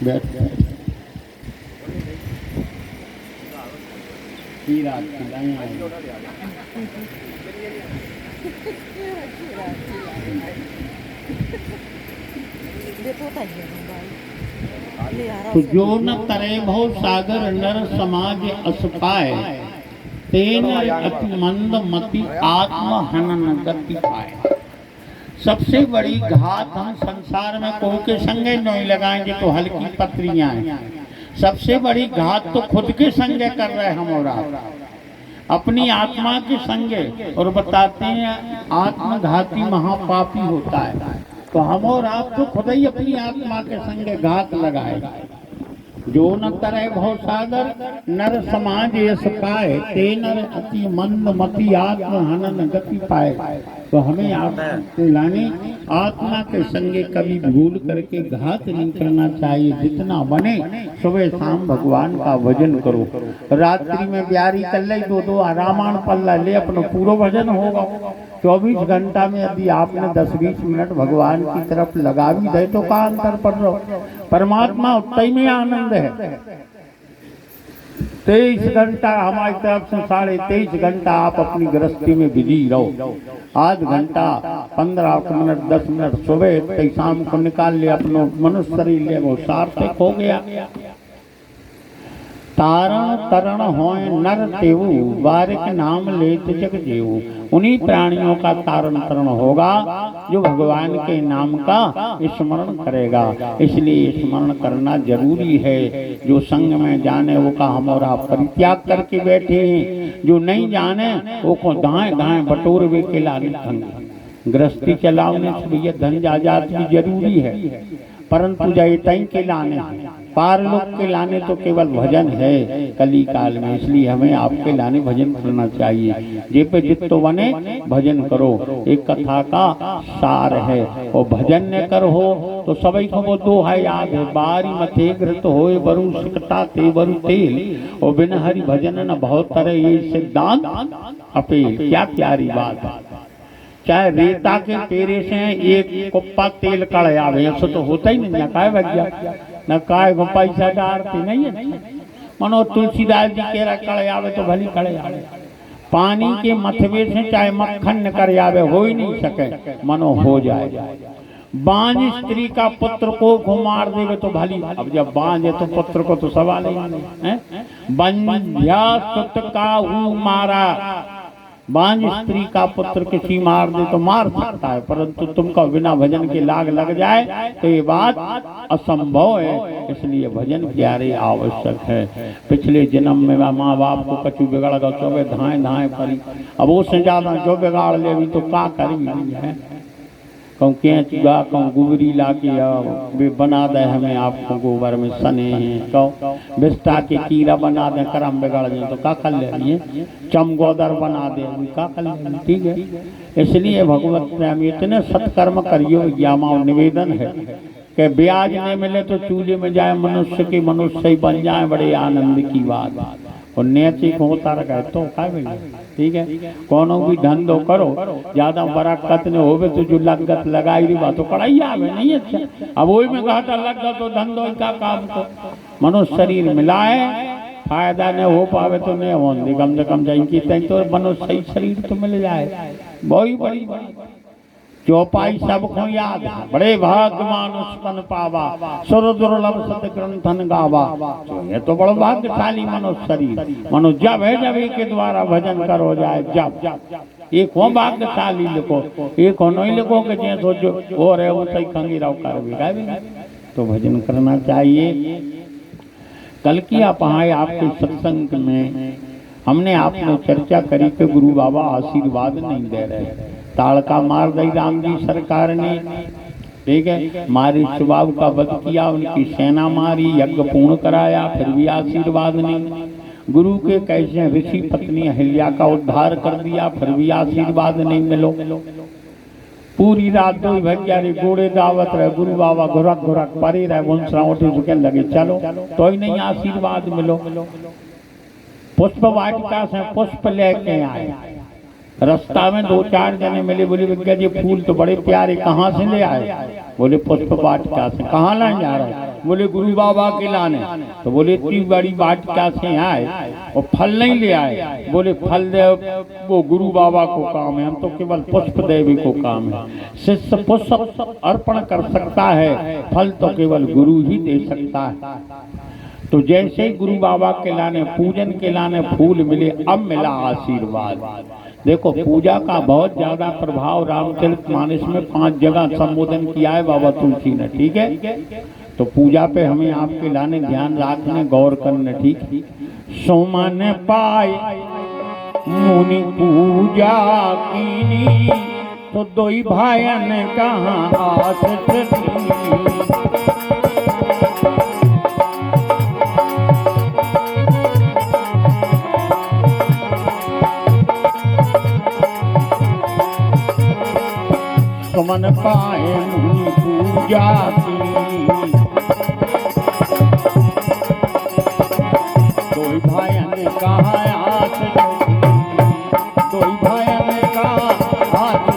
बैठ रात खिलाई तो जो न तरे भव सागर नर समाज अस पाए, तेन अति मंद मति आत्म हनन गति पाए। सबसे बड़ी घात हम संसार में कोई के संगे नहीं लगाएंगे तो हल्की पत्रियां हैं। सबसे बड़ी घात तो खुद के संगे कर रहे हम और आप, अपनी आत्मा के संगे। और बताते हैं आत्मघाती महापापी होता है। तो हम और आप तो खुद ही अपनी आत्मा के संगे घात लगाए। जो न करे भव सागर नर समाज यश पाए, ते नर अति मंद मति आत्म हनन गति पाए। तो हमें आप लाने आत्मा के संगे कभी भूल करके घात नहीं करना चाहिए। जितना बने सुबह शाम भगवान का भजन करो। रात्रि में ब्यारी कर ले, दो रामायण पल्ला ले, अपना पूरा भजन होगा। 24 घंटा में यदि आपने 10-20 मिनट भगवान की तरफ लगा भी दे तो का अंतर पड़ रहा। परमात्मा उतना में आनंद है। 23 घंटा हमारी तरफ से 23.5 घंटा आप अपनी गृहस्थी में बिजी रहो। आध घंटा 15 मिनट 10 मिनट सुबह शाम को निकाल ले, अपनो मनुष्य शरीर ले, वो सार्थक हो गया। तारण तरण होए नर तेऊ, बारिक नाम लेत जग जेऊ। उन्हीं प्राणियों का तारण तरण होगा जो भगवान के नाम का स्मरण करेगा। इसलिए स्मरण करना जरूरी है। जो संग में जाने वो का हम और आप परित्याग करके बैठे हैं। जो नहीं जाने वो को दाएं दाएं बटोर वे के लाने संग। गृहस्थी चलाने से भैया धन जायदाद भी जरूरी है, परंतु जय तय के लाने पारलोक के लाने तो केवल भजन है कली काल में। इसलिए हमें आपके लाने भजन करना चाहिए। जे पे जित तो बने भजन करो, एक कथा का सार है। और भजन न करो तो सभी को वो दो है याद है, बारी मथे घृत होए बरु सिकटा ते बरु तेल। और बिन हरि भजन न बहुत तरह ये सिद्धांत अपेल। क्या प्यारी बात है। चाहे रेता के पेरे से एक कुप्पा तेल कड़ आवे, ऐसा तो होता ही नहीं। काय भैया न काय को पैसा डालते नहीं है। मनो तुलसीदास जी केरा कड़ आवे तो भली कड़े आवे। पानी के मथवे से चाहे मक्खन निकल आवे हो ही नहीं सके, मनो हो जाए। बांझ स्त्री का पुत्र को घुमार देवे तो भली। अब जब बांझ है तो पुत्र को तो सवाल ही नहीं है। बंध्या सुत का हूँ मारा, बांझ स्त्री का पुत्र किसी मार दे तो मार सकता है, परंतु तुमको बिना भजन के लाग लग जाए तो ये बात असंभव है। इसलिए भजन प्यारे आवश्यक है। पिछले जन्म में माँ बाप को कछु बिगड़ गया चौबे धाए धाए परी, अब उससे ज्यादा जो बिगाड़ ले भी तो का करी है। कहूँ केंचुआ कहूँ गुबरी ला के बना दे हमें आपको गोबर में सने हैं। कहूँ बिस्ता के कीड़ा बना दे करम बिगड़ जाए तो का कर ले। चमगोदर बना दे का कर ले। ठीक है। इसलिए भगवत प्रेम इतने सत्कर्म करियो। यामा निवेदन है कि ब्याज नहीं मिले तो चूल्हे में जाए मनुष्य की मनुष्य ही बन जाए, बड़े आनंद की बात। और नैतिक होता रहा तो क्या मिले। ठीक है। कोनो भी धंधो करो, ज्यादा बराकत ने होवे तो जो लागत लगाई रही बात तो कड़ाई आवे नहीं। अच्छा अब वही में घाटा लग गया तो धंधो का काम तो मनुष्य शरीर मिलाए, फायदा न हो पावे तो नहीं हो, कम से कम जाएंगे तो मनुष्य सही शरीर तो मिल जाए। वही बड़ी चौपाई सबको याद है। बड़े भाग्य मानुष तन पावा, सुर दुर्लभ सत ग्रंथन गावा। तो ये तो बड़ा भाग्यशाली मनुष्य शरीर। मनो जब है जब एक के द्वारा भजन करो जाए, जब एक हो भाग्यशाली लिखो, एक हो नहीं लिखो कि जे सोचो और है वो सही खंगी रहो कर भी तो भजन करना चाहिए। कल की आप आए आपके सत्संग में हमने आपने चर्चा करी कि गुरु बाबा आशीर्वाद नहीं दे रहे। ताड़का मार दी राम जी सरकार ने। ठीक है। मारी स्वभाव का वध किया, उनकी सेना मारी, यज्ञ पूर्ण कराया, फिर भी आशीर्वाद नहीं। गुरु के कैसे ऋषि पत्नी अहिल्या का उद्धार कर दिया, फिर भी आशीर्वाद नहीं मिलो। पूरी रात दो भैया रे गोड़े दावत रहे, गुरु बाबा घुरक घुरक परे रहे, वंशरा उठे झुके लगे चलो तो ही नहीं आशीर्वाद मिलो। पुष्प वाटिका से पुष्प लेके आए, रास्ता में 2-4 जने मिले, बोले भैया जी फूल तो बड़े प्यारे कहाँ से ले आए? बोले पुष्प वाटिका से। कहाँ लाने जा रहे? बोले गुरु बाबा के लाने। तो बोले इतनी बड़ी बाट क्या से आए और फल नहीं ले आए। बोले फल दे वो गुरु बाबा को काम है, हम तो केवल पुष्प देवी को काम है। शिष्य पुष्प अर्पण कर सकता है, फल तो केवल गुरु ही दे सकता है। तो जैसे ही गुरु बाबा के लाने पूजन के लाने फूल मिले, अब मिला आशीर्वाद। देखो पूजा का बहुत ज्यादा प्रभाव रामचरितमानस में 5 जगह संबोधन किया है बाबा तुलसी ने, ठीक है। तो पूजा पे हमें आपके लाने ध्यान रखने गौर करने, ठीक। सुमन पाए मुनि पूजा कीनी, तो दोई भायन कहाँ आस सुमन पाए मुनि पूजा कीनी, दोई भायन कहाँ आस दोई भायन कहाँ आस।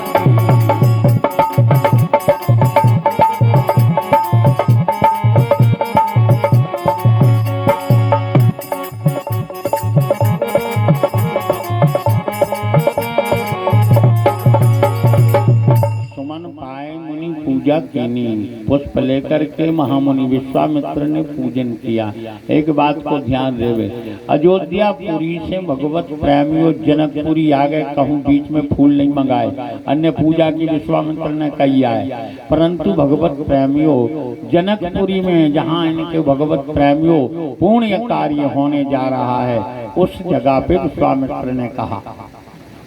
पूजा कीनी, पुष्प लेकर के महामुनि विश्वामित्र ने पूजन किया। एक बात को ध्यान देवे, अयोध्यापुरी से भगवत प्रेमियों जनकपुरी आ गए, कहूँ बीच में फूल नहीं मंगाए, अन्य पूजा की विश्वामित्र ने कही है। परंतु भगवत प्रेमियों जनकपुरी में जहाँ इनके भगवत प्रेमियों पुण्य कार्य होने जा रहा है, उस जगह पे विश्वामित्र ने कहा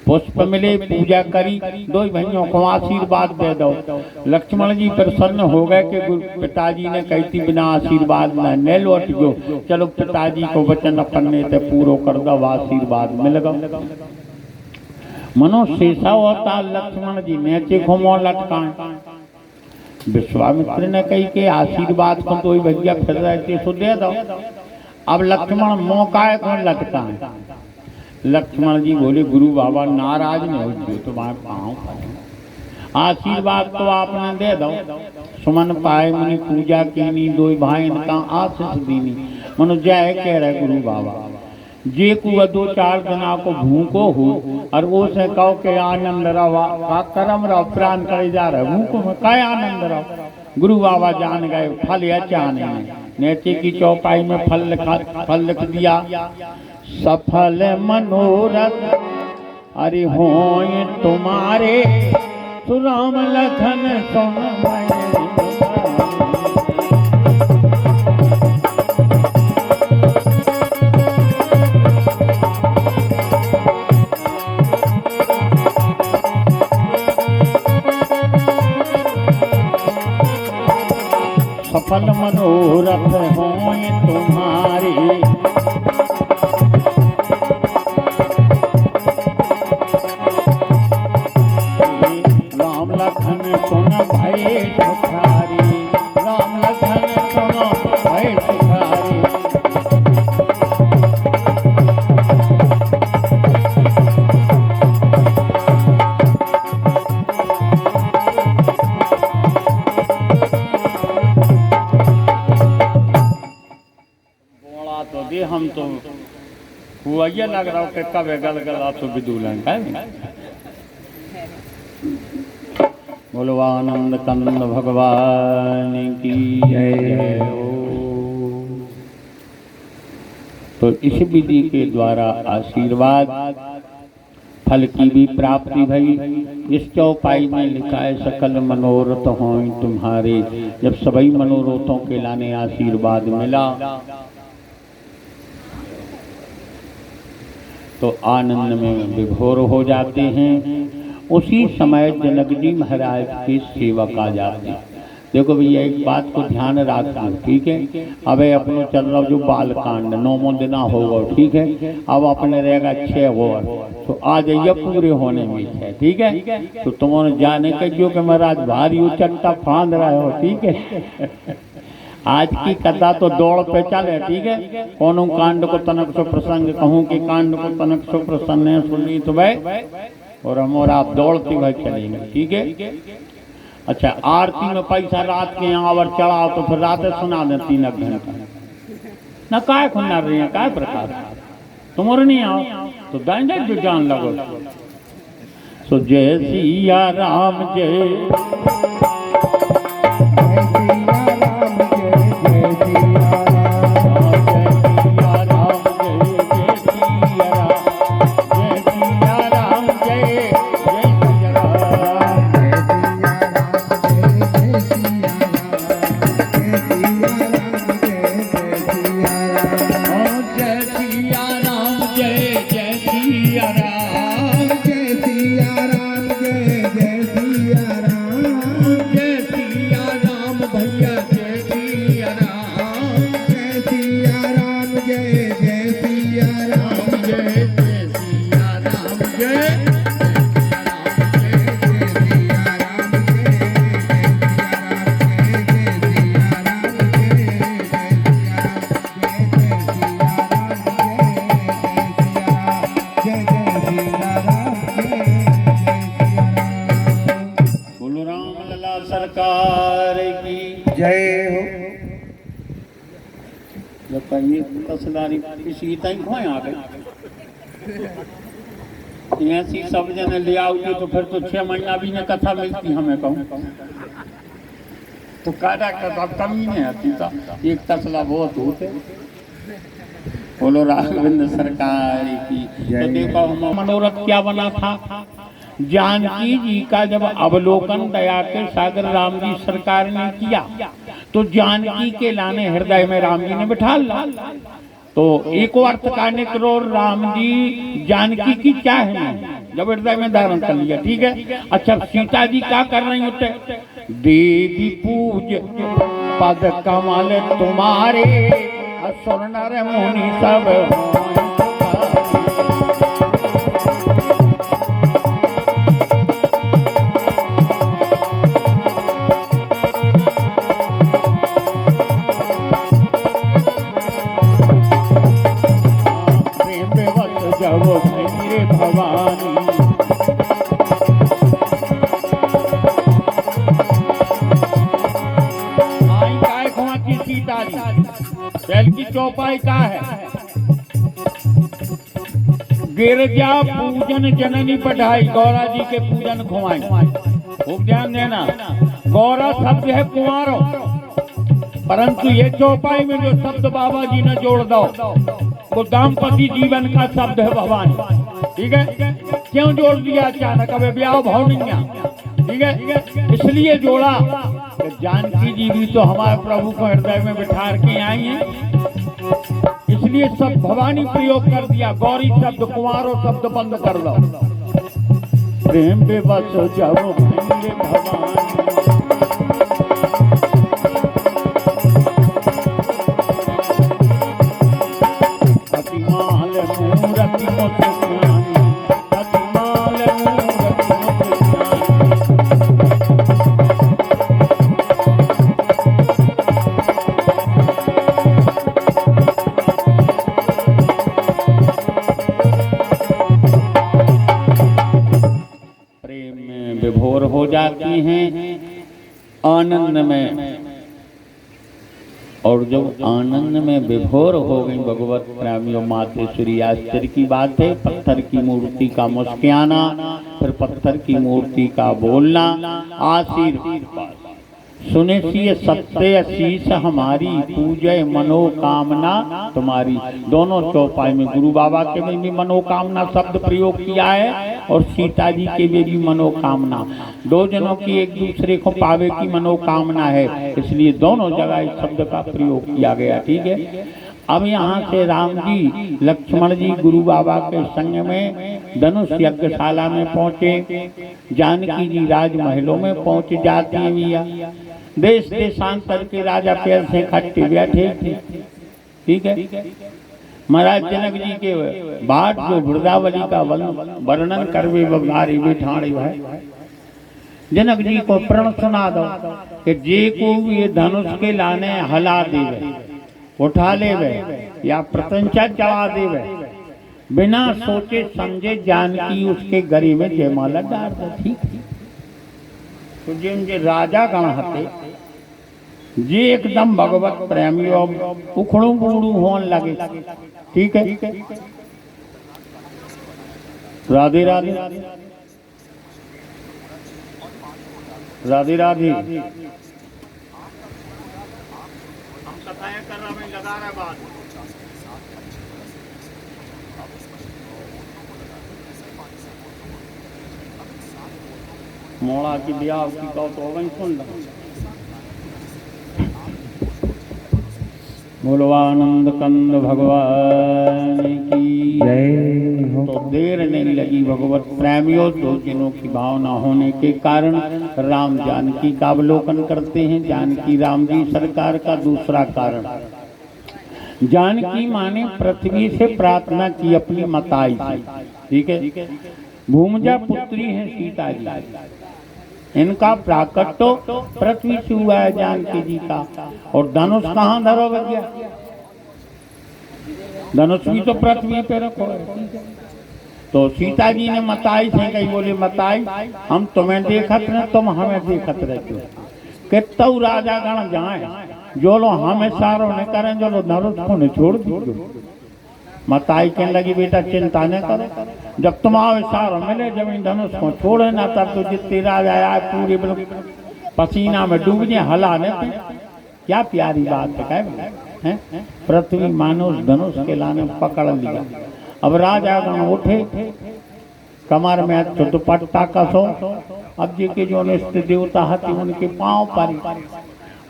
पुष्प मिले पूजा करी, दो भाइयों को आशीर्वाद दे दो। लक्ष्मण जी प्रसन्न हो गए कि पिताजी ने कही थी बिना आशीर्वाद न लौट जो, चलो पिताजी को वचन अपने से पूरो कर दो, आशीर्वाद मिल गो। मनो शेषा होता लक्ष्मण जी ने घुमो लटकाए। विश्वामित्र ने कही के आशीर्वाद को तो भैया फिर रहे सो दे दो। अब लक्ष्मण मौका को लटकाए। लक्ष्मण जी बोले गुरु बाबा नाराज नहीं हो, तुम्हारे पाँव आशीर्वाद तो आपने दे दो। सुमन पाए मुनि पूजा कीनी, दो भाई इनका आशीष दीनी। मनु जय कह रहे गुरु बाबा जे को 2-4 दिना को भूखो हो और वो से कहो के आनंद रहो, का करम रहो, प्राण करे जा रहे भूखो में काय आनंद रहो। गुरु बाबा जान गए फल या चाहने में, नेचे की चौपाई में फल लिख दिया, सफल मनोरथ अरे होय तुम्हारे, सुराम लखन सुन सफल मनोरथ होय तुम्हारे, हम तो हुआ ये लग रहा हो कि कब गल गला तो विदुलन है। बोलो आनंद कंद भगवान की जय हो। तो इस विधि के द्वारा आशीर्वाद फल की भी प्राप्ति भई। इस चौपाई में लिखा है सकल मनोरथ हों तुम्हारे। जब सभी मनोरथों के लाने आशीर्वाद मिला तो आनंद में विभोर हो जाते हैं। उसी समय जनक जी महाराज के सेवक आ जाते हैं। देखो भैया एक बात को ध्यान रखना, ठीक है। अब अपने चल रहा जो बाल कांड 9 दिना होगा, ठीक है। अब अपने रहेगा 6 और, तो आ जाइए पूरे होने में है, ठीक है। तो तुम्हारे जाने के जो कि महाराज भारी उचट्टा फांद रहे हो, ठीक है। आज की कथा तो दौड़ पे चले, ठीक है। कौन कांड को तनक सो प्रसंग कहूँ कि कांड को तनक सो प्रसन्न सुनी तो भाई और हम और आप दौड़ते भाई चलेंगे, ठीक है। अच्छा, आरती में पैसा रात के यहाँ और चढ़ाओ तो फिर रात सुना दे 3 घंटा ना, काय खुन्ना रही है, काय प्रकार तुम नहीं आओ तो दाएं जो जान लगो। सो जय सिया राम जय सरकार की जय हो। बताइए तसलारी किसी तक खोए आ गए ऐसी सब जने ले आओगे तो फिर तो 6 महीना भी न कथा मिलती हमें कहूँ तो काटा कथा कमी नहीं आती था, एक तसला बहुत होते। बोलो राघवेंद्र सरकार की। तो देखो मनोरथ क्या बना था, जानकी जी का जब अवलोकन दया के सागर राम जी सरकार ने किया तो जानकी के लाने हृदय में राम जी ने बिठा ला। तो एक अर्थ का निकरो राम जी जानकी की क्या है जब हृदय में धारण कर लिया, ठीक है। अच्छा, सीता जी क्या कर रही होते, देवी पूज पद कमल तुम्हारे असुर नर मुनि सब भवानी। आई काय खुआ की सीता जी बैल की चौपाई का है, गिरजा पूजन जननी बढ़ाई, गौरा जी के पूजन खुआई। खूब ध्यान देना, गौरा शब्द है कुंवारों, परंतु ये चौपाई में जो शब्द बाबा जी ने जोड़ दो वो दाम्पत्य जीवन का शब्द है भवानी, ठीक है। क्यों जोड़ दिया अचानक, अब ब्याह भाव नहीं है, ठीक है, इसलिए जोड़ा कि जानकी जी भी तो हमारे प्रभु को हृदय में बिठा के आई हैं, इसलिए सब भवानी प्रयोग कर दिया। गौरी शब्द कुंवारो शब्द बंद कर लो। प्रेम बेबस जब भवानी विभोर हो जाती हैं आनंद में, और जब आनंद में विभोर हो गई भगवत प्रेमियों मातेश्वरी, आश्चर्य की बात है। पत्थर की मूर्ति का मुस्कुराना, फिर पत्थर की मूर्ति का बोलना, आशीर्वाद सुने सी सत्य शीश हमारी, पूजय मनोकामना तुम्हारी। दोनों चौपाई में गुरु बाबा के में भी मनोकामना शब्द प्रयोग किया है और सीता जी के में भी मनोकामना, दो जनों की एक दूसरे को पावे की मनोकामना है, इसलिए दोनों जगह इस शब्द का प्रयोग किया गया, ठीक है। अब यहाँ से राम जी लक्ष्मण जी गुरु बाबा के संग में धनुष यज्ञशाला में पहुँचे, जानकी जी राजमहलों में पहुँच जाती हैं भैया। देश देशांतर के राजा पैर से इकट्ठे बैठे थे, ठीक है। महाराज जनक जी के बाट जो वृंदावली का वर्णन करवे बगारी बिठाड़े है, जनक जी को प्रण सुना दो कि जे को ये धनुष के लाने हला देवे, उठा लेवे या प्रतंचा चढ़ा देवे, बिना सोचे समझे जानकी उसके गले में जयमाला डाल दो, ठीक है। तो जिन जे राजा गण हते जे एकदम भगवत प्रेमी और उखड़ू बुड़ू होने लगे। ठीक है, राधे राधे राधे राधे। हम कथाएं कर रहा, मैं लगा रहा बात। मोड़ा की ब्याह की कहो तो वही सुन लो। बोलो आनंद कंद भगवान की जय। तो देर नहीं लगी भगवत प्रेमियों, तो जिनों की भावना होने के कारण राम जानकी का अवलोकन करते हैं। जानकी राम जी सरकार का दूसरा कारण, जानकी माँ ने पृथ्वी से प्रार्थना की अपनी मताई से। ठीक है, भूमजा पुत्री है सीता जी, इनका प्राकट तो पृथ्वी से हुआ है जानकी जी का। और धनुष कहाँ धरो गया? धनुष भी तो पृथ्वी पे रखो है। तो सीता जी ने मताई से कही, बोले मताई हम तुम्हें देखत न, तुम हमें देखत रहते हो। कितना राजा गण जाए जो लो हमें सारो न करें, जो लो धनुष को न छोड़ दीजिए। मताई कहने लगी, बेटा चिंता न करो, जब तुम्हारे सारो मिले जमीन धनुष को छोड़े ना, तब तो जितने राजा आए पूरे पसीना में डूब जाए, हला न। क्या प्यारी बात है। पृथ्वी मानुष धनुष के लाने पकड़ लिया। अब राजा गण उठे, कमर में तो दुपट्टा कसो। अब जी के जो निष्ठ देवता हती उनके पांव पर,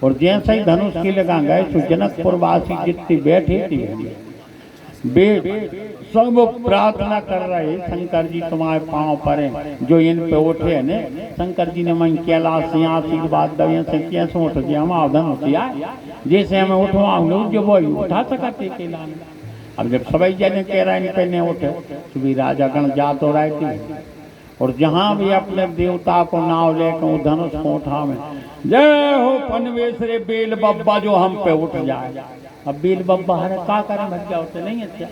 और जैसे ही धनुष की लगा गए तो जनकपुर वासी जितने बैठे थे सब प्रार्थना कर रहे, शंकर जी तुम्हारे पांव पर हैं, जो इन पे उठे ने। शंकर जी ने मन कैलाश से आशीर्वाद दे से कैसे उठ गया हमारा धनुष, जैसे हमें उठवाऊंगे जो वही उठा सकते के लाने। अब जब सभी जने कह रहे हैं पहने उठे, तो भी राजा गण जा तो रहे थे, और जहां भी अपने देवता को नाव लेकर वो धनुष को उठावे, जय हो पनवेसरे बेल बब्बा जो हम पे उठ जाए। अब बेल बब्बा हरे का करे, मत जाओ तो नहीं। अच्छा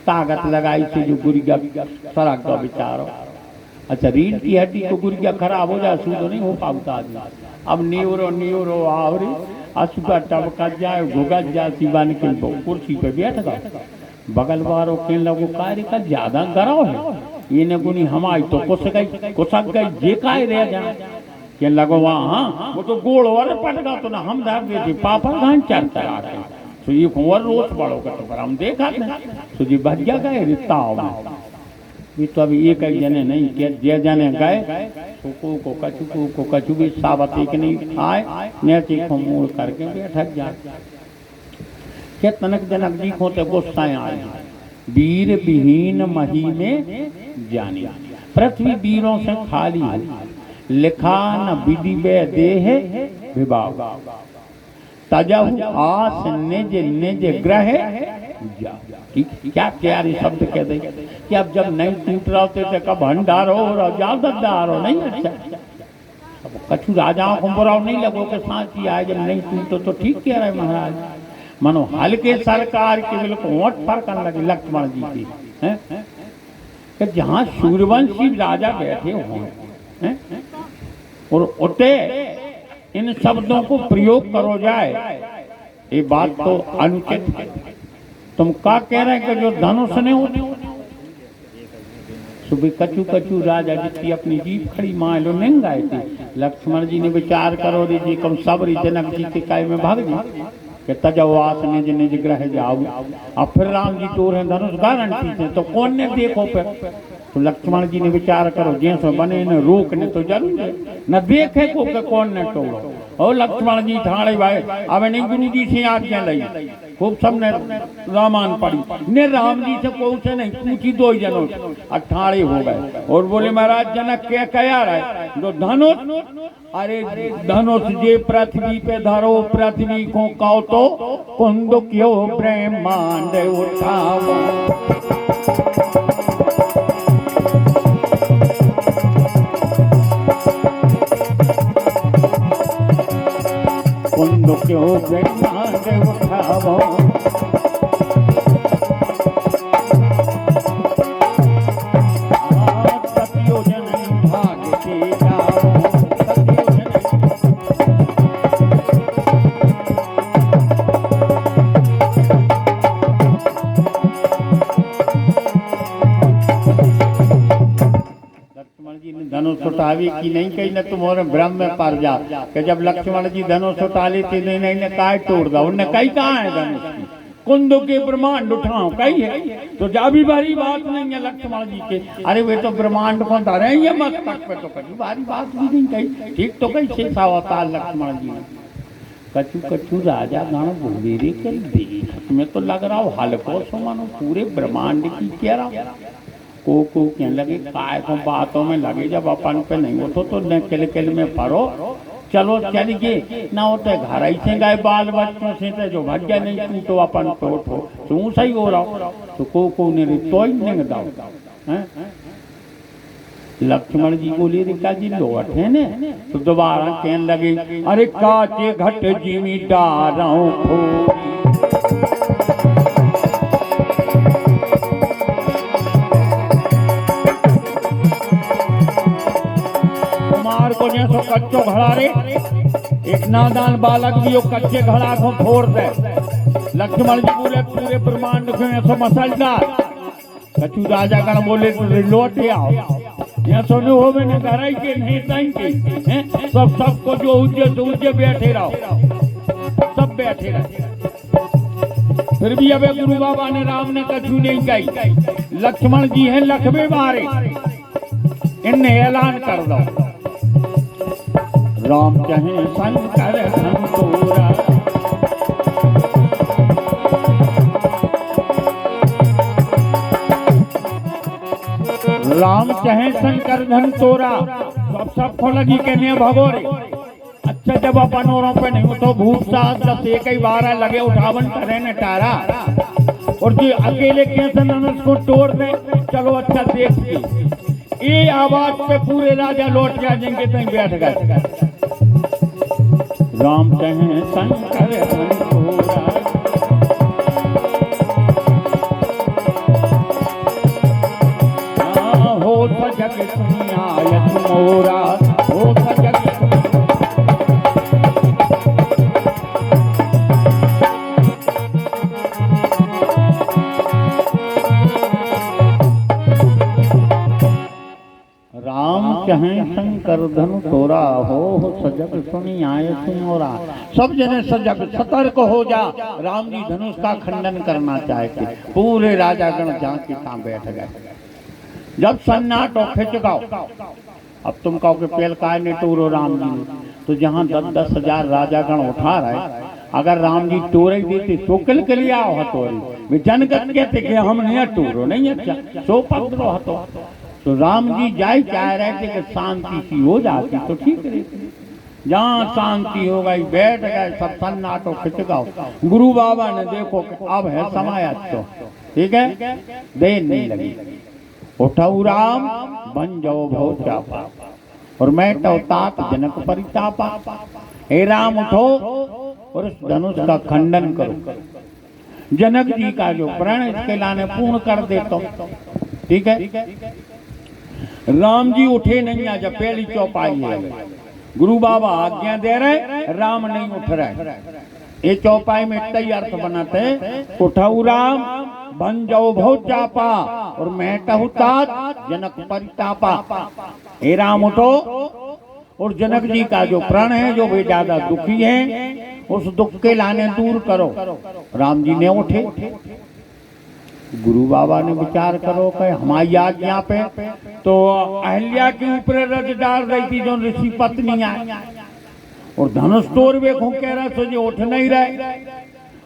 ताकत लगाई से जो गुरिया सड़क का बिचारो। अच्छा रीढ़ की हड्डी को गुरिया खराब हो जाए, सूदो नहीं हो पाता आदमी। अब न्यूरो आवरी असुका टबका जाए, घुगत जाए, सिवान के कुर्सी पे बैठ गया। बगल वालों के लोगों कार्य का ज्यादा गराव है, ये न गुनी हमारी तो कुसक गई जे का रह जाए के लगो वहाँ। वो तो गोड़ वाले पट गया तो ना हम दर गए थे पापा घान चढ़ता आके, तो ये कुंवर रोज बड़ो का तो हम देखा था, तो जी भजिया गए रिश्ता में। ये तो अभी एक जने नहीं के जे जने गए, सुकू को कचू भी सावती के नहीं आए, नेची को मूड़ करके बैठक जा के तनक जनक जी को ते गुस्साएं आए। वीर विहीन मही में जानी, पृथ्वी वीरों से खाली है, लिखा न विधि वे देह विभाग। तजहु आस निज निज ग्रह जा। क्या प्यारे शब्द कह दे कि अब जब नहीं टूट रहा होते थे कब भंडारो हो जाओ नहीं। अच्छा अब कछु राजाओं को बुरा नहीं लगो के साथ ही आए, जब नहीं टूटो तो ठीक कह रहे महाराज। मनो हल्के सरकार के बिल्कुल वोट पर करने लगे लक्ष्मण जी की कि जहाँ सूर्यवंशी राजा बैठे हुए और उठे इन शब्दों को प्रयोग करो जाए, ये बात तो अनुचित है। तुम क्या कह रहे हैं कि जो धनुष ने उठे सुबह कचू राजा जी अपनी जीप खड़ी मान लो नहीं गाए थे। लक्ष्मण जी ने विचार करो दीजिए कम सबरी जनक जी के काय में भाग जी कि तजवास निज निज ग्रह जाओ। अब फिर राम जी टोर है धनुष गारंटी से, तो कौन ने देखो पे। तो लक्ष्मण जी ने विचार करो जैसे बने न रोकने तो जरूर है, न देखे को के कौन ने टोड़ो। और लक्ष्मण जी ठाणे भाई अब नहीं गुरु जी से आज्ञा ली, खूब सबने रामान पढ़ी ने राम जी से कोई से नहीं पूछी, दो ही जनों अठाड़े हो गए और बोले महाराज जनक क्या कया रहे जो धनुष, अरे धनुष जे पृथ्वी पे धरो पृथ्वी को कहो तो कुंद क्यों ब्रह्मांड उठाओ। कुंद क्यों ब्रह्मांड उठाओ। सत्यो जन भाग के जाओ, सत्यो जन उठावी की नहीं कही न तुम्हारे भ्रम में पड़ जा कि जब लक्ष्मण जी धनुष उठा ली थी नहीं नहीं काय तोड़ दो उनने कही कहाँ है धनुष की कुंद के ब्रह्मांड उठाओ कही है तो जा भी भारी बात नहीं है लक्ष्मण जी के अरे वे तो ब्रह्मांड को धरे ये मस्तक पे तो कभी भारी बात भी नहीं कही ठीक तो कही शेषा अवतार लक्ष्मण जी ने कछु कछु राजा गण बोलेरे कर दे मैं तो लग रहा हूँ हल्को सो मानो पूरे ब्रह्मांड की कह रहा को कहने लगे काय को बातों में लगे जब अपन पे नहीं उठो तो न किल किल में पढ़ो चलो चल गए ना होते घर ही से गए बाल बच्चों से जो भाग्य नहीं तो अपन पे उठो तू सही हो रहा तो को ने तो ही नहीं दाओ लक्ष्मण जी बोले रिका जी लौट है ने तो दोबारा कहने लगे अरे काचे घट जिमी डारों कुमार को जैसो कच्चो घड़ा रे एक नादान बालक भी कच्चे घड़ा को फोड़ दे लक्ष्मण जी बोले पूरे ब्रह्मांड में ऐसा मसलदार कछु राजा गण बोले लौट आओ यहाँ सोने हो मैंने घर के नहीं ताई के सबको जो उज्जे बैठे रहो सब बैठे रहे फिर भी अबे गुरु बाबा ने राम ने कछु नहीं कही लक्ष्मण जी हैं लखवे मारे इन्हें ऐलान कर दो राम चाहे शंकर संतोरा राम चाहे शंकर धन तोरा सब सबको लगी कहने भगोरे अच्छा जब अपन औरों पे नहीं तो भूत साथ 10 एक ही 12 लगे उठावन करे न टारा और जो अकेले कैसे धनुष को तोड़ दे चलो अच्छा देख के ये आवाज पे पूरे राजा लौट जाएंगे तो बैठ गए राम चाहे शंकर धन तोरा सजग सुनियायत मोरा हो सजग राम चाहे शंकर धनु तोरा हो सजग सुनियायत मोरा सब जने सजग सतर्क हो जा राम जी धनुष का खंडन करना चाहते पूरे राजा गण जाके कहाँ बैठ गए जब सन्नाटो खिंच गाओ अब तुम कहो कि पेल काय ने टूरो राम जी तो जहाँ 10-10 हजार राजागण उठा रहे अगर राम जी टूरे देते तो किल के लिए आओ हतोरी जनगत कहते कि हम नहीं टूरो नहीं अच्छा सो पकड़ो हतो तो राम जी जाए चाह रहे थे कि शांति सी हो जाती तो ठीक रहती जहाँ शांति हो गई बैठ गए सब सन्नाटो खिंच गाओ गुरु बाबा ने देखो अब है समय अच्छा ठीक है देर नहीं लगी उठऊ राम बन जाओ बहुत चापा और मैं तात जनक परितापा हे राम उठो और इस धनुष का खंडन करो जनक जी का जो प्रण इसके लाने पूर्ण कर देता ठीक है राम जी उठे नहीं आज पहली चौपाई है गुरु बाबा आज्ञा दे रहे राम नहीं उठ रहे ये चौपाई में इतना अर्थ बनाते उठऊ राम बन जाओ बहुत चापा और मैं कहूँ तात जनक परितापा हे राम उठो और जनक जी का जो प्रण है जो वे ज्यादा दुखी हैं उस दुख के लाने दूर करो राम जी ने उठे गुरु बाबा ने विचार करो कि हमारी आज्ञा पे तो अहल्या के ऊपर रज डाल रही थी जो ऋषि पत्नी आई और धनुष तोड़ वे कह रहा तो जो उठ नहीं रहे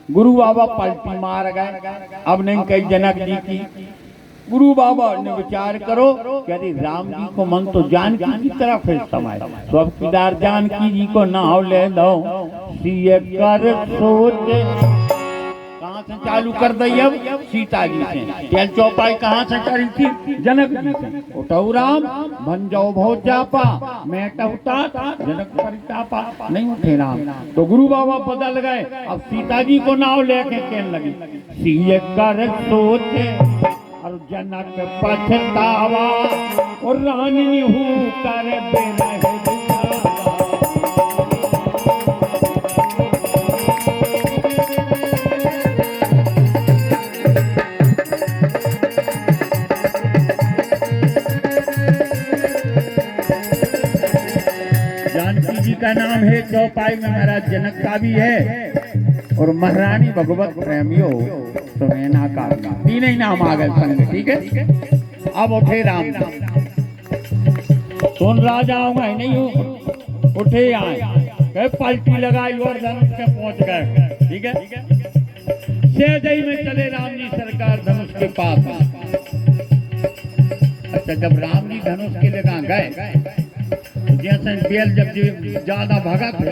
गुरु बाबा पलटी मार गए अब नहीं कही जनक जी की गुरु बाबा ने विचार करो यदि राम जी को मन तो जानकी की तरफ है समय तो अब किदार जानकी जी को नाव ले दो सीए कर सोचे कहाँ से चालू कर दी अब सीता जी से तेल चौपाई कहाँ से करी थी जनक जी से उठऊ राम बन जाओ बहुत जापा मैं टहता जनक परितापा नहीं उठे राम तो गुरु बाबा बदल गए अब सीता जी को नाव लेके कहने लगी सीए कर सोचे और जनक पछतावा और रानी हूँ कर बेरह चौपाई में महाराज जनक का भी है और महारानी भगवत प्रेमियों सुनैना का भी। तीन ही नाम आ गए संग, ठीक है। अब उठे राम सुन राजा आऊंगा नहीं, उठे आए पलटी लगाई और धनुष के पहुंच गए, ठीक है। सेजई में चले राम जी सरकार धनुष के पास। अच्छा, जब राम जी धनुष के लगा गए, जैसे बेल जब ज्यादा भागा थे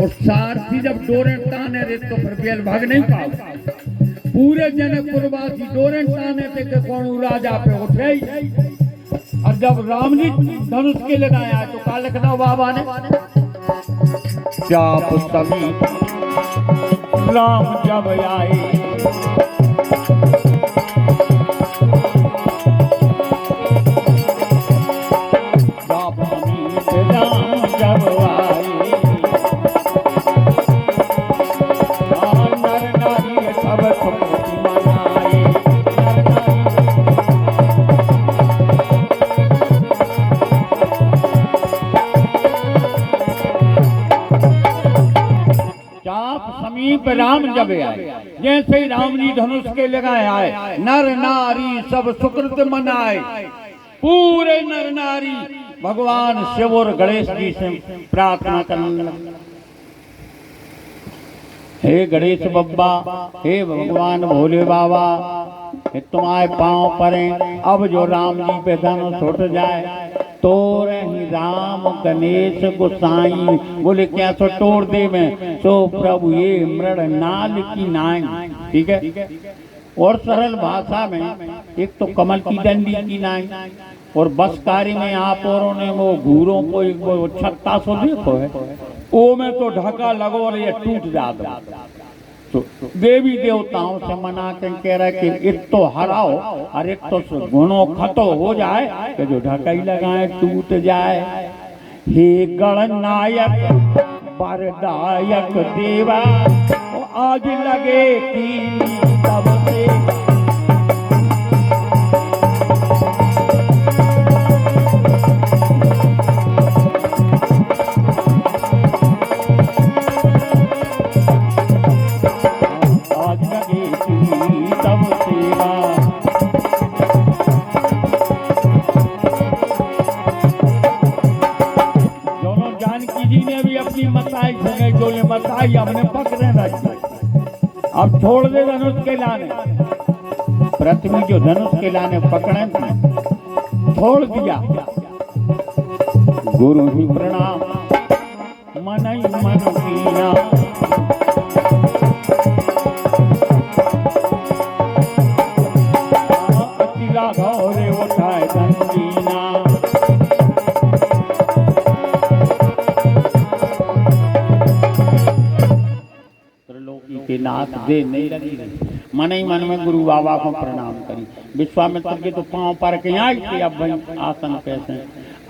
और सारथी जब डोरे ताने रे तो फिर बेल भाग नहीं पाओ। पूरे जनकपुरवासी डोरे ताने थे कि कौन राजा पे उठे। और जब राम जी धनुष के लगाया तो का लिखना बाबा ने, चाप समीप राम जब आए, राम जब आए। जैसे ही राम जी धनुष के लगाए आए, नर नारी सब सुकृत मनाए। पूरे नर नारी भगवान शिव और गणेश जी से प्रार्थना करने लगे, हे गणेश बब्बा, हे भगवान भोले बाबा, तुम्हारे पांव पड़े। अब जो राम जी पे धनुष उठ जाए तो रही राम गणेश गोसाई। बोले क्या सो तोड़ दे में सो प्रभु ये मृण नाल की नाई, ठीक है। और सरल भाषा में एक तो कमल की डंडी की नाई और बसकारी में आप औरों ने वो घूरों को वो छत्ता सो देखो है, वो में तो ढका लगो और ये टूट जाता। तो देवी देवताओं से मना के कह रहा कि एक तो हराओ और एक तो गुणों खतो हो जाए कि जो ढकाई लगाए टूट जाए। हे गणनायक वरदायक देवा, आज लगे तीन तब से मताई हमने पकड़े रखी। अब छोड़ दे धनुष के लाने। पृथ्वी जो धनुष के लाने पकड़े थे छोड़ दिया। गुरु ही प्रणाम मन ही मन कीना, अतिला घोरे उठाए धनजीना। के नाथ दे नहीं लगी रही। मन ही मन में गुरु बाबा को प्रणाम करी। विश्वामित्र के तो पांव पर के आई थे, अब भाई आसन पैसे।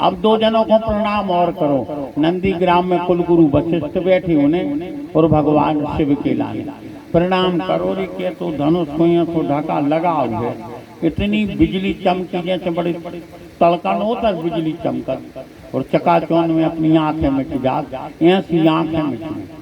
अब दो जनों को प्रणाम और करो। नंदी ग्राम में कुल गुरु वशिष्ठ बैठे उन्हें और भगवान शिव के लाने प्रणाम करो। रे के तो धनुष को यहाँ तो ढका लगा हुआ, इतनी बिजली चमकी जैसे बड़े तड़कन होता बिजली चमकत और चकाचौंध में अपनी आंखें मिट जात। ऐसी आंखें मिट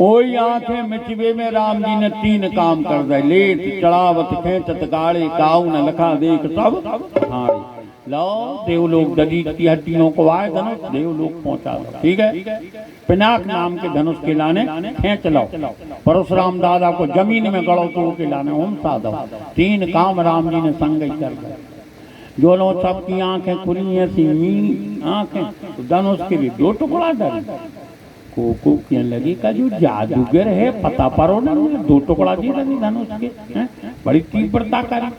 ओई आंखें मिचवे में राम जी ने तीन काम कर दे। लेत चढ़ावत खेचत गाड़े काऊ न लखा देख सब हारी। लो देवलोक दधी की हड्डियों को आए धनुष देवलोक पहुंचा दो, ठीक है। पिनाक नाम के धनुष के लाने खेच लो। परशुराम दादा को जमीन में गड़ो तो के लाने ओम साधो। तीन काम राम जी ने संग ही कर दिया। जो लोग सबकी आंखें खुली ऐसी मीन आंखें, धनुष के लिए दो टुकड़ा डर को कहने लगी का जो जादूगर है पता परो ना, दो टुकड़ा दी लगी धनुष के, बड़ी तीव्रता करी।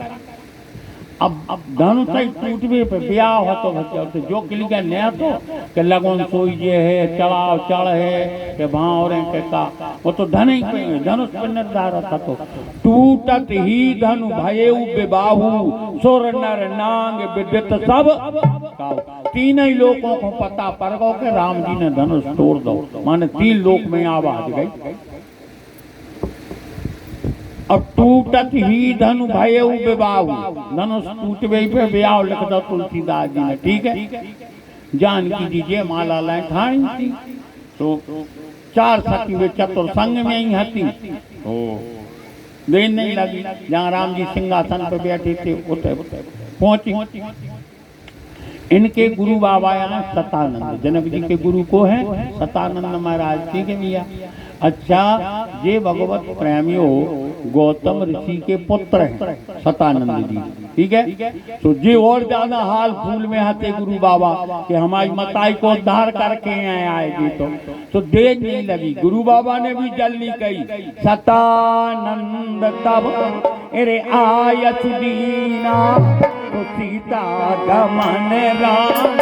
अब धनुष टूटवे पे ब्याह हो तो बच्चे जो किली का नया तो के लगन सोई जे है चढ़ाव चढ़ है के भाव रे के का वो तो धनुष पे निर्धार था। तो टूटत ही धनु भयउ बेबाहु सोर नर नांग विदित सब काऊ। तीन ही लोगों को पता पड़ गो के राम जी ने धनुष तोड़ दो, माने तीन लोक में आवाज गई। अब टूटत ही धनु भयउ बेबाहु, धनुष टूटवे पे ब्याह लिख दो तुलसीदास जी ने, ठीक है। जानकी जी जे माला लाए खाई थी, तो चार सखी वे चतुर्संग में ही हती। देर नहीं लगी, जहाँ राम जी सिंहासन पर बैठे थे उठे पहुंची। इनके गुरु बाबा यहाँ सतानंद, जनक जी के गुरु को है सतानंद महाराज। ठीक है भैया। अच्छा, ये भगवत प्रेमियों गौतम ऋषि के पुत्र हैं सतानंद जी। ठीक है। तो ये और ज्यादा हाल फूल में आते गुरु बाबा कि हमारी मताई को उद्धार करके आएगी। तो देर नहीं लगी, गुरु बाबा ने भी जल्दी कही। सतानंद तब अरे आयत दीना तो सीता गमन राम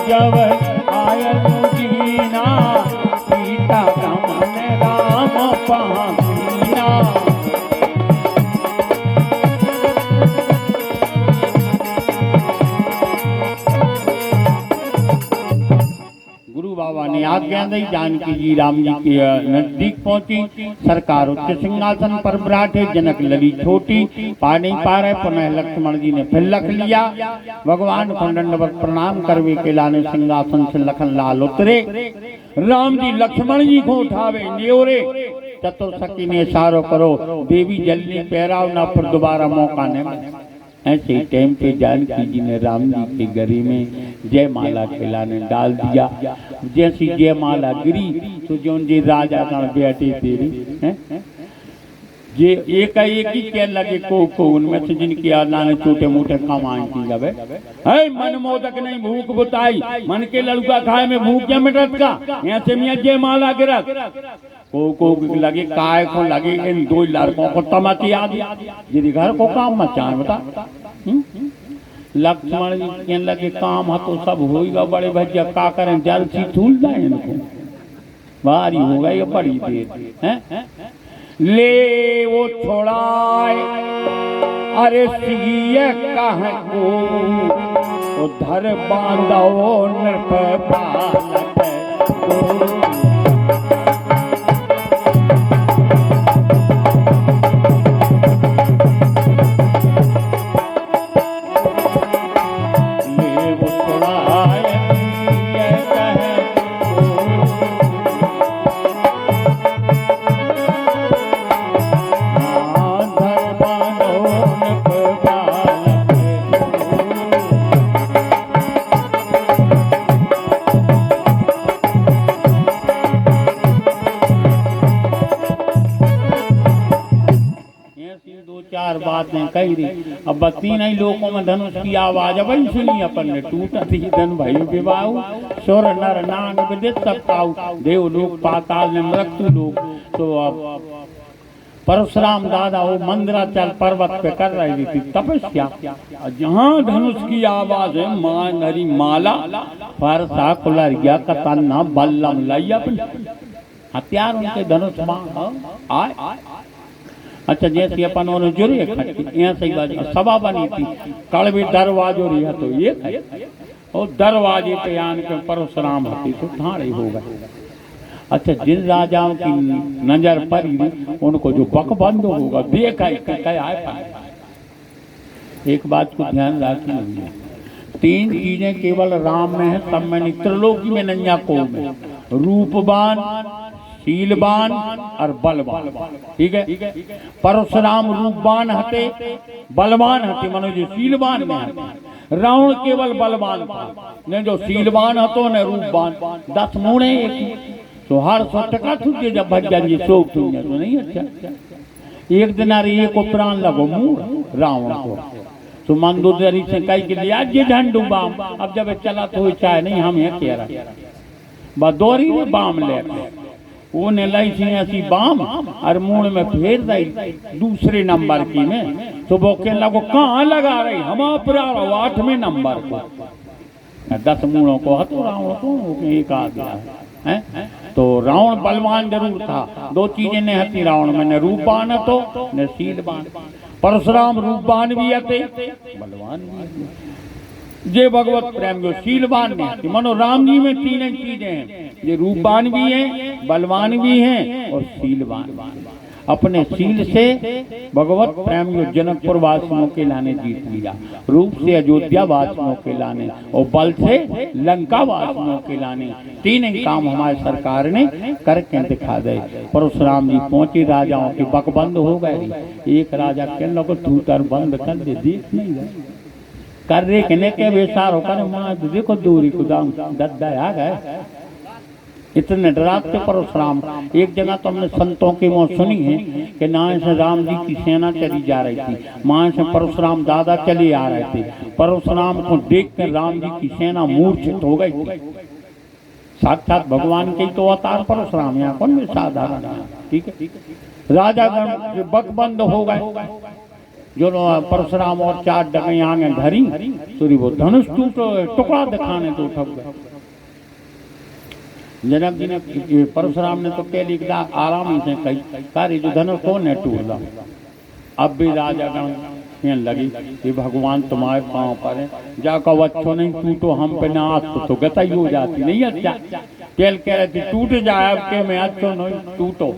जब आयत दीना सीता गमन राम पासीना। गुरु बाबा ने आज्ञा दी, जानकी जी राम जी के नजदीक पहुंची। सरकार उच्च सिंहासन पर बैठे, जनक लली छोटी, पा नहीं पा रहे। पुनः लक्ष्मण जी ने फिर लख लिया। भगवान को दंडवत प्रणाम करवे के लाने सिंहासन से लखन लाल उतरे। राम जी लक्ष्मण जी को उठावे न्योरे। चतुर्सखी ने इशारो करो, देवी जल्दी पैराव ना, फिर दोबारा मौका नहीं। ऐसे ही टाइम पे जानकी जी ने राम जी के गले में जयमाला खिलाने डाल दिया। जैसी जयमाला गिरी तो जो जी राजा का बेटे तेरी हैं ये एक ही कह लगे को उनमें से जिनकी आला ने छोटे मोटे काम आए की जब है मन मोदक नहीं भूख बुताई, मन के लड़का खाए में भूख क्या मिटत का। ऐसे में जयमाला गिरत को लगे काय को लगे इन दो लड़कों को तमती आ गया यदि घर को काम मचाए बता। लक्ष्मण जी कहने लगे काम है तो सब होगा बड़े भैया का करें, जल सी थूल जाए इनको भारी होगा ये बड़ी देर है। ले वो छोड़ाए अरे सिए कहाँ को उधर बांधो नृप बालक को। बातें कही रही। अब बत्ती नहीं लोगों में धनुष की आवाज अब सुनी अपन ने टूटा थी धन भाई विवाह सुर नर नाग विदित सबकाऊ देव लोग पाताल में मृत्यु लोग। तो अब परशुराम दादा वो मंदिराचल पर्वत पे कर रही थी तपस्या। जहाँ धनुष की आवाज है मां नरी माला परसा कुलरिया कतन्ना बल्लम लैया हथियार उनके धनुष मां आए। अच्छा जैसे अपन उन्होंने जुड़ी यहाँ सही बात सभा बनी थी कड़वी दरवाजो रही तो ये और दरवाजे पे आन के परशुराम होती तो ठाणे हो गए। अच्छा जिन राजाओं की नजर पड़ी उनको जो बक बंद होगा देखा एक बात को ध्यान रखनी है, तीन चीजें केवल राम में है, सब में त्रिलोकी में नैया को में रूपवान शीलवान और बलवान। ठीक है। परशुराम रूपवान हते बलवान हते मनो जो शीलवान में हते। रावण केवल बलवान था ने जो शीलवान हतो ने रूपवान 10 मुड़े एक तो हर 100 टका छूटे जब भजन जी शोक छूटे तो नहीं। अच्छा एक दिन ये को प्राण लगो मुंह रावण को तो मंदोदरी से कह के लिया ये झंडू बाम। अब जब चला तो चाहे नहीं हम ये कह रहा बदौरी बाम ले वो ने लाई थी ऐसी बाम और मुंह में फेर दी दूसरे नंबर की में तो वो कहने लगो कहाँ लगा रही हम 8वें नंबर को 10 मुड़ों को हतो रावण को एक आ गया है। तो रावण बलवान जरूर था, 2 चीजें ने हती रावण में न रूपवान तो न शीलवान। परशुराम रूपवान भी हते बलवान भी जे भगवत प्रेम जो शीलवान ने मनो राम जी में 3 चीजें हैं, ये रूपवान भी हैं बलवान भी हैं और शीलवान। अपने शील से भगवत प्रेम यो जनकपुर वासियों के लाने जीत लिया, रूप से अयोध्या वासियों के लाने और बल से लंका वासियों के लाने। तीन ही काम हमारी सरकार ने करके दिखा दे। परशुराम जी पहुंचे, राजाओं के बक बंद हो गए। एक राजा के लोग तूतर बंद कर दे, देख नहीं गए कर रे के बेसार होकर मां देखो दूरी को दाम दद्दा आ गए। इतने डराते परशुराम। एक जगह तो हमने संतों की वो सुनी है कि नाय से राम जी की सेना चली जा रही थी, मां से परशुराम दादा चले आ रहे थे। परशुराम को देख कर राम जी की सेना मूर्छित हो गई थी। साक्षात भगवान के तो अवतार परशुराम, यहाँ कौन भी साधारण है। ठीक है, राजा गण बकबंद हो गए। जो परशुराम और चार डगे आगे धरी तो वो धनुष टुकड़ा दिखाने तो उठक गए। जनक जी ने परशुराम ने तो कह लिखा आराम से कही सारी जो धनुष कौन है टूट रहा। अब भी राजा गण कहने लगी कि भगवान तुम्हारे पाँव पर है, जाकर अच्छो नहीं टूटो हम पे ना तो गता ही हो जाती नहीं। अच्छा तेल कह रहे थे टूट जाए अब के मैं अच्छो नहीं टूटो।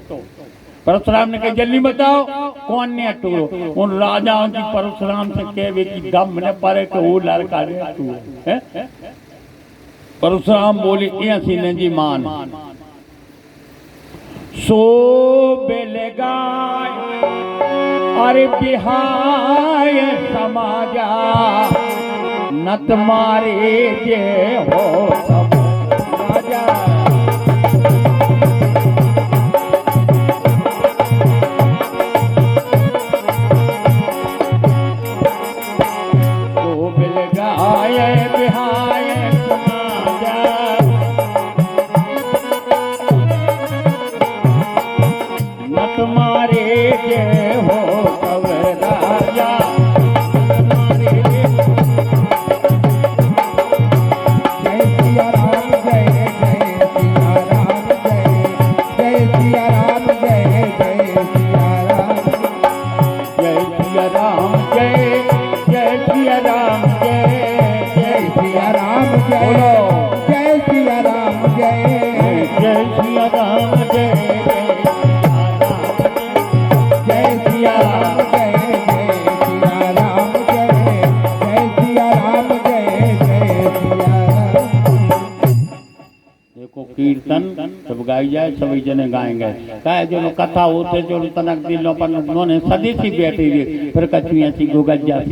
परशुराम ने कहा जल्दी बताओ कौन ने टूरो। उन राजाओं की परशुराम से कहे कि दम न पड़े तो वो लड़का है। परशुराम बोले ऐसी ने जी मान सो बेलेगा अरे बिहाय समाजा नत मारे जे हो सब राजा। कीर्तन सब गाई जाए, सभी जने गाएंगे। कहे जो कथा होते जो तनक दिलों पर सदी सी बैठी फिर कछुआ सी गोगज्जा सी